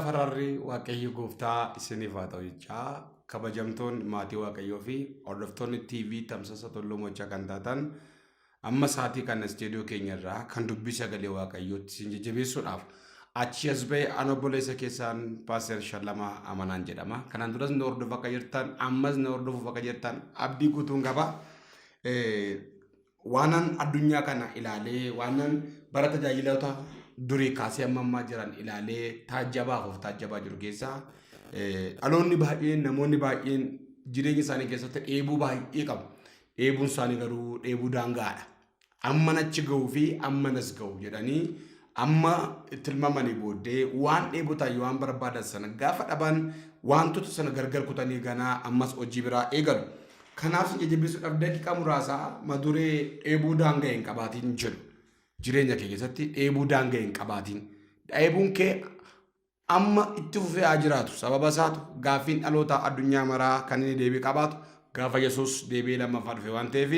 Fararri Waaqayyo gooftaa isiniif haa ta'u jechaa kabajamtoonni maatii Waaqayyoo fi hordoftoonni TV tamsaasa Tulluu Moochaa kan taatan amma sa'aatii kana istiidiyoo keenya irraa kan dubbii sagalee Waaqayyootti isin jajjabeessuudhaaf achi as ba'e an obboleessa keessaan Paaster Shallamaa Amanaan jedhama. Kanaan duras na hordofu akka jirtan ammas na hordofuuf akka jirtan abdii guutuun qaba. Waanan addunyaa kana ilaalee waanan bara tajaajiltoota durii kaasee ammaa jiran ilaalee taajjabaa jiru keessaa dhaloonni baay'een namoonni baay'een jireenya isaanii keessatti dheebuu baay'ee qabu. Dheebuun isaanii garuu dheebuu daangaadha. Amma nachi ga'uu fi amma nas ga'u jedhanii amma tilmaamanii booddee waan dheebotaan waan barbaadan sana gaafa dhaban wantoota sana gargar kutanii ganaa ammas hojii biraa eegalu. Kanaaf jajjabeessuudhaaf daqiiqaa muraasaa maduree dheebuu daangaa hin qabaatiin jedhu. Jireenya kee keessatti dheebuu daangaa hin qabaatiin. Dheebuun kee amma itti fufee haa jiraatu. Sababa isaatu gaaffiin dhaloota addunyaa maraa kan inni deebii qabaatu gaafa Yesuus deebii lammaffaa dhufe waan ta'eef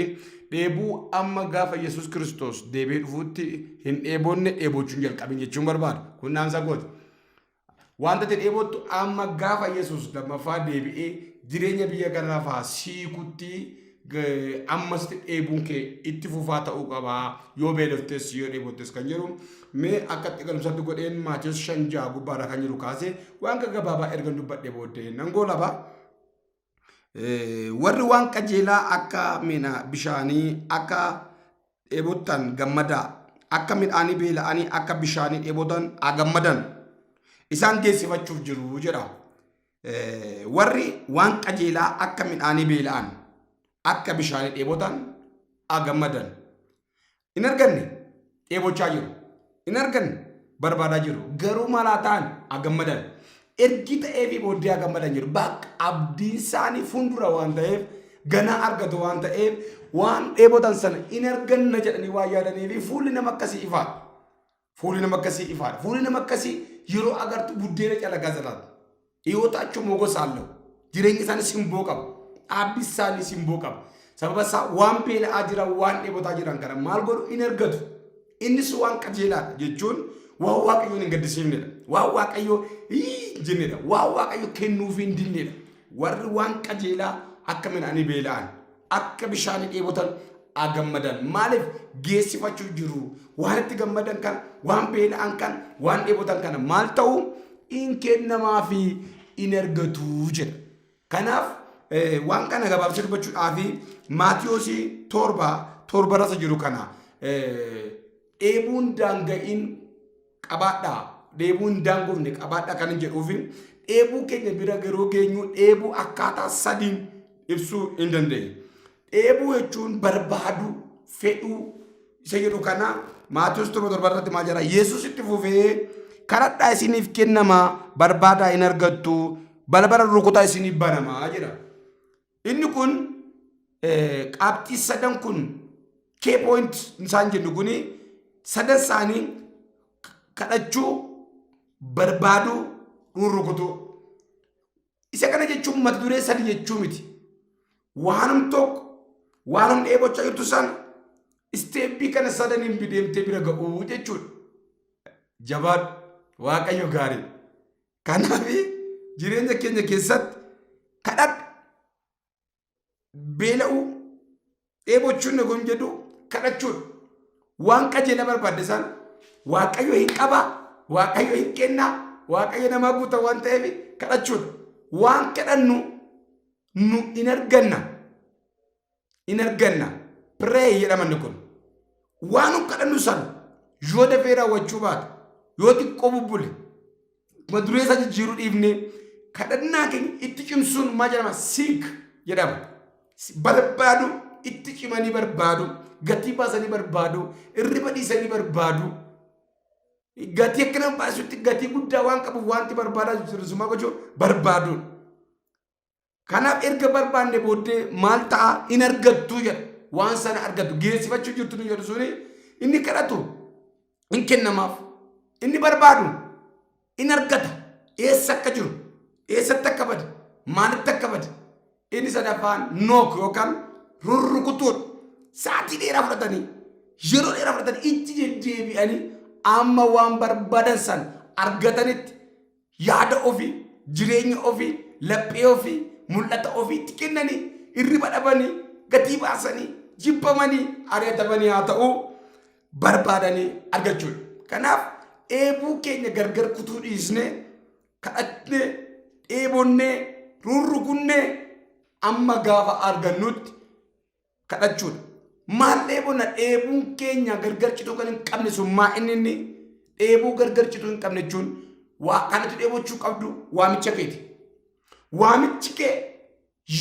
dheebuu amma gaafa Yesuus Kiristoos deebii dhufuutti hin dheebonne dheebochuun jalqabin jechuun barbaada. Kun naamsa gooti. Wanta ati dheebottu amma gaafa Yesuus lammaffaa deebi'ee jireenya biyya kanaafaa siikutti ammas dheebuun kee itti fufaa ta'uu qabaa yoo beeloftes yoo dheebottes kan jedhu mee akka itti galumsatti godheen Maatiyos 5 gubbaadhaa kan jiru kaasee waan gabaabaa erga dubbadhee booddee nan goolaba. Warri waan qajeelaa akka mina bishaanii akka dheebottan gammadaa akka midhaanii beela'anii akka bishaanii dheebotan gammadan isaan geessifachuuf jiru jedha. Warri waan qajeelaa akka midhaanii beela'an akka bishaanii dheebotan gammadan in arganne dheebochaa jiru in arganne barbaadaa jiru garuu malaa ta'an gammadan ergi ta'ee fi booddee gammadan jiru bakka abdiin isaanii fuuldura waan ta'eef ganaa argatu waan ta'eef waan dheebotan sana in arganna jedhanii waan yaadanii fi fuulli nama akkasii ifaadha. Fuulli nama akkasii ifaadha. Fuulli nama akkasii yeroo agartu buddeena calaqaasalaatu. Dhiyoota achuu mogoo saallau jireenya isaanii simboo qabu. Dhaabbi isaanii simboo qabu. Sababa isaa waan beela'aa jiran waan dheebotaa jiran kana maal godhu in argatu. Innis waan qajeelaadha jechuun waan Waaqayyoon hin gaddisiifnedha. Waan Waaqayyoo jennedha. Waan Waaqayyoo kennuuf hin dinnedha. Warri waan qajeelaa akka midhaanii beela'an akka bishaanii dheebotan gammadan maaliif geessifachuuf jiru waan itti gammadan kana waan beela'an kana waan dheebotan kana maal ta'u in kennamaa fi in argatu jedha. Kanaaf waan kana gabaabsee dubbachuudhaaf Maatiyos 7 rasa jiru kana dheebuun daanga'in qabaadhaa dheebuun daangoofne qabaadhaa kan hin jedhuuf dheebuu keenya bira garuu geenyu dheebuu akkaataa sadiin ibsuu hin dandeenye. Dheebuu jechuun barbaadu fedhuu isa jedhu kana Maatiyos 7 irratti maal jedha Yesuus itti fufee kadhadhaa isiniif kennamaa barbaadaa hin argattu balbala rukutaa isiniif banamaa jedha. Inni kun qabxii sadan kun key point isaan jennu kuni sadan isaanii kadhachuu barbaaduu rukutuu. Isa kana jechuun mata duree sadi jechuu miti. Waanum tokko waanum dheebochaa jirtu san isteeppii kana sadaniin bideemtee bira ga'uu jechuudha. Jabaadhu. Waaqayyo gaarii. Kanaaf jireenya keenya keessatti kadhadhu beela'uu dheebochuun nagoon jedhu kadhachuudha. Waan qajeela barbaadde san Waaqayyo hin qabaa Waaqayyo hin kennaa Waaqayyo namaa guuta waan ta'eef kadhachuudha. Waan kadhannu nu in arganna pray jedhamanni kun waan kadhannu san yoo dafee raawwachuu baate yoo xiqqoo bubbule maduree isa jijjiiruu dhiifne kadhannaa keenya itti cimsuun maal jedhama siik jedhama. Barbaadu itti cimanii barbaadu gatii baasanii barbaadu irriba dhiisanii barbaadu gatii akka nama baasutti gatii guddaa waan qabuuf wanti barbaadaa jiru gochuu barbaadu. Kanaaf erga barbaanne booddee maal ta'a in argattu jedha. Waan sana argatu geessifachuu jirtu nu jedhu suni inni kadhatu in kennamaaf inni barbaadu in argata. Eessa akka jiru eessatti akka bade maalitti akka bade inni sadaffaan nook yookaan rurrukutuudha. Sa'aatii dheeraa fudhatanii yeroo dheeraa fudhatanii itti deddeebi'anii amma waan barbaadan san argatanitti yaada ofii, jireenya ofii, laphee ofii, mul'ata ofiitti kennanii hirriba dhabanii gatii baasanii jibbamanii ari'atamanii haa ta'uu barbaadanii argachuudha. Kanaaf dheebuu keenya gargar kutuu dhiisnee kadhatnee dheebonnee rurrukunnee amma gaafa argannutti kadhachuudha. Maal dheebonna dheebuun keenya gargar cituu kan hin qabne sun maa inni dheebuu gargar cituu hin qabne jechuun waa kanatti dheebochuu qabdu waamicha keeti. Waamichi kee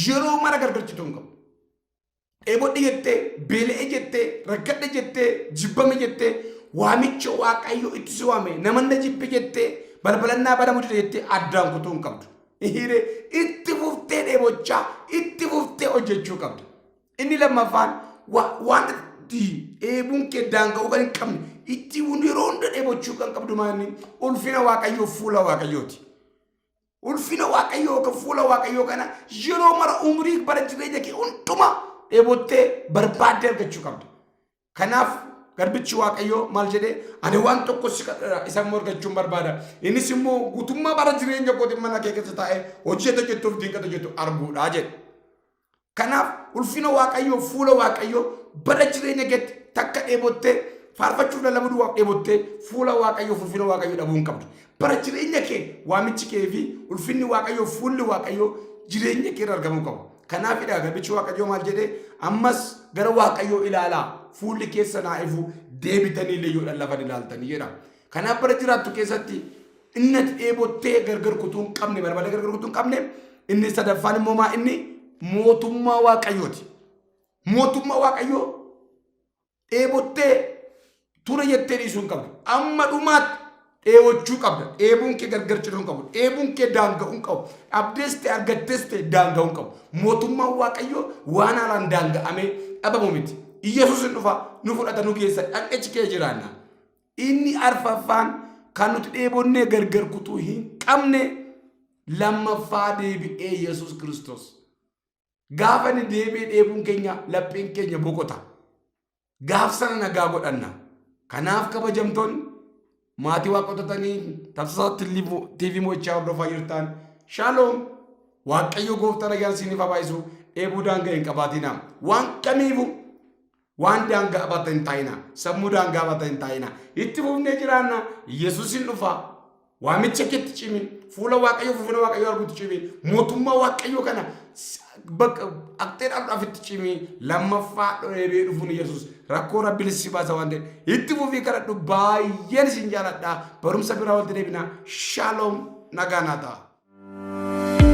yeroo mara gargar cituu hin qabu. Dheebodhe jettee, beela'e jettee, rakgadhe jettee, jibbame jettee, waamicha Waaqayyo itti si waame, namanna jibbe jettee, balbalannaa bara mudite jettee addaan kutuu hin qabdu. Hiriiree itti fuftee dheebochaa, itti fuftee hojjechuu qabdu. Inni lammaffaan waan dheebuun kee daanga'uu kan hin qabne, itti yeroo hunda dheebochuu kan qabdu maanni ulfina Waaqayyoo fuula Waaqayyooti. Ulfina Waaqayyoo kan fuula Waaqayyoo kana yeroo mara umrii bara jireenya kee hundumaa dheebottee barbaaddee argachuu qabda. Kanaaf garbichi Waaqayyoo maal jedhee ani waan tokko si kadhadha isa immoo argachuun barbaada. Innis immoo guutummaa bara jireenya kootiin mana kee keessa taa'ee hojjeta jettuuf dinqata jettu arguudha jedhe. Kanaaf ulfina Waaqayyoo fuula Waaqayyoo bara jireenya keetti takka dheebottee faarfachuuf lallabuu waan dheebottee fuula Waaqayyoo ulfina Waaqayyoo dhabuu hin qabdu. Bara jireenya kee waamichi kee fi ulfinni Waaqayyoo fuulli Waaqayyoo jireenya kee irra argamuu qabu. Kanaafidha garbichi Waaqayyoo maal jedhee ammas gara Waaqayyoo ilaalaa fuulli keessa naa ifu deebitanii illee yoo lafan ilaaltanii jedha. Kanaaf bara jiraattu keessatti inni dheebottee gargar kutuu hin qabne barbaada gargar kutuu hin qabne inni sadaffaan immoo maa inni mootummaa Waaqayyooti. Mootummaa Waaqayyoo dheebottee ture jettee dhiisuu hin qabdu. Amma dhumaatti dheebochuu qabda. Dheebuun kee gargar cituu hin qabu. Dheebuun kee daanga'uu hin qabu. Abdeeste argatteeste daanga'uu hin qabu. Mootummaan Waaqayyoo waan haalaan daanga'amee dhabamu miti. Yesuus hin dhufa nu fudhata nu geessa dhaqechi kee jiraanna. Inni arfaffaan kan nuti dheebonnee gargar kutuu hin qabne lammaffaa deebi'ee Yesuus Kiristoos. Gaafa ni deebi'ee dheebuun keenya lapheen keenya boqota. Gaaf sana nagaa godhanna. Kanaaf kabajamtoonni maatii waaqottatanii tamsaasa TV mo'ichaa hordofaa jirtan Shalom. Waaqayyo gooftaan ayyaana isiniif haa baay'isu. Dheebuu daangaa hin qabaatinaa. Waan kamiifu waan daangaa qabatan hin taa'inaa. Sammuu daangaa qabatan hin taa'inaa. Itti fufnee jiraanna. Yesuus hin dhufa. Waamicha keetti cimi. Fuula Waaqayyoo fuula Waaqayyoo arguutti cimi. Mootummaa Waaqayyoo kana akteedhaaf itti cimi. Lammaffaa dheebee dhufuun Yesuus rakkoo rabbiin si baasa waan ta'eef itti fufii kadhadhu baay'een isin jaaladha. Barumsa biraa walitti deebina. Shalom nagaa naa ta'a.